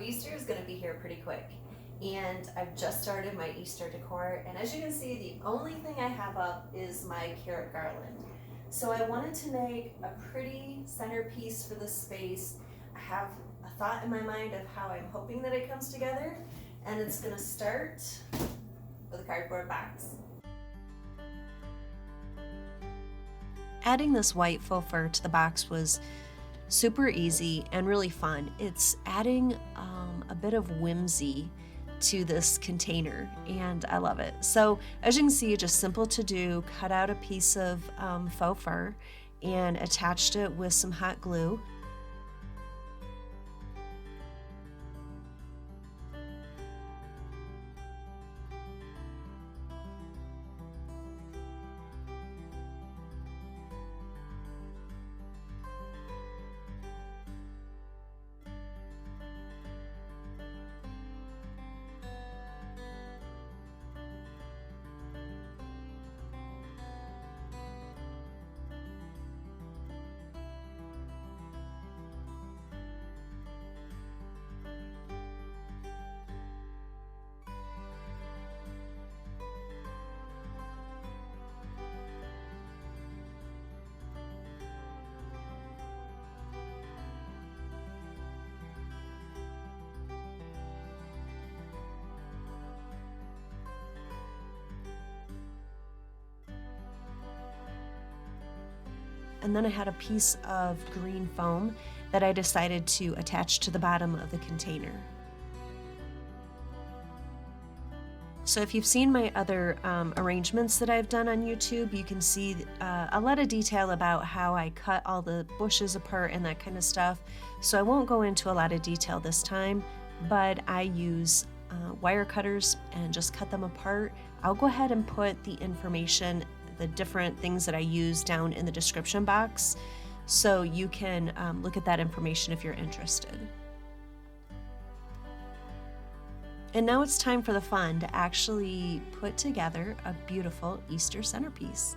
Easter is going to be here pretty quick, and I've just started my Easter decor, and as you can see, the only thing I have up is my carrot garland. So I wanted to make a pretty centerpiece for this space. I have a thought in my mind of how I'm hoping that it comes together, and it's going to start with a cardboard box. Adding this white faux fur to the box was super easy and really fun. It's adding a bit of whimsy to this container, and I love it. So as you can see, just simple to do. Cut out a piece of faux fur and attached it with some hot glue. And then I had a piece of green foam that I decided to attach to the bottom of the container. So if you've seen my other arrangements that I've done on YouTube, you can see a lot of detail about how I cut all the bushes apart and that kind of stuff. So I won't go into a lot of detail this time, but I use wire cutters and just cut them apart. I'll go ahead and put the information, the different things that I use, down in the description box, so you can look at that information if you're interested. And now it's time for the fun to actually put together a beautiful Easter centerpiece.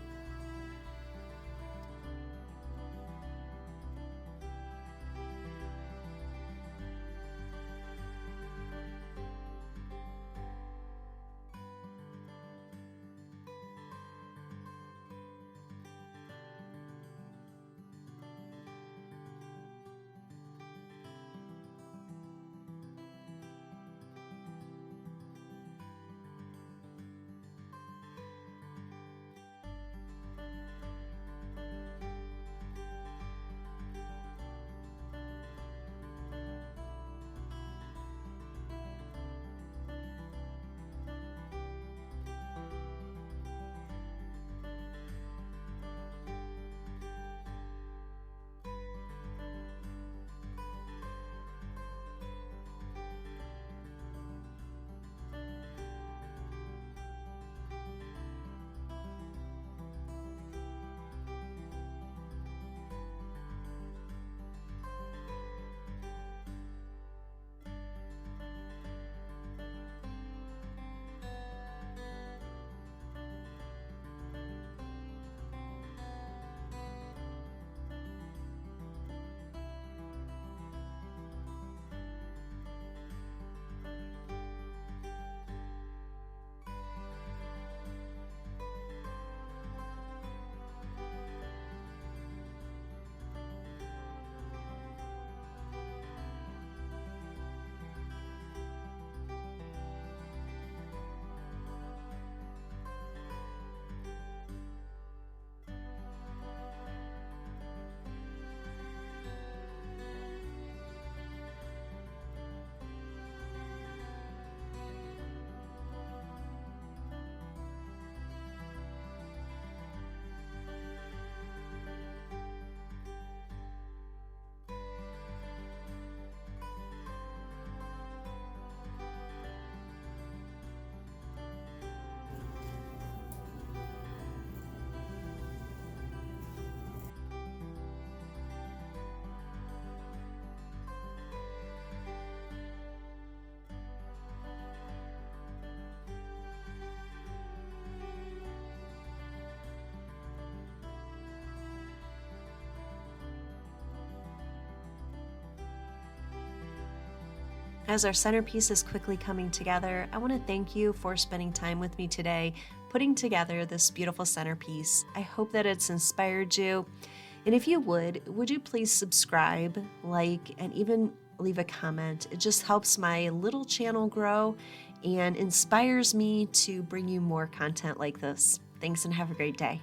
As our centerpiece is quickly coming together, I want to thank you for spending time with me today, putting together this beautiful centerpiece. I hope that it's inspired you. And if you would you please subscribe, like, and even leave a comment? It just helps my little channel grow and inspires me to bring you more content like this. Thanks and have a great day.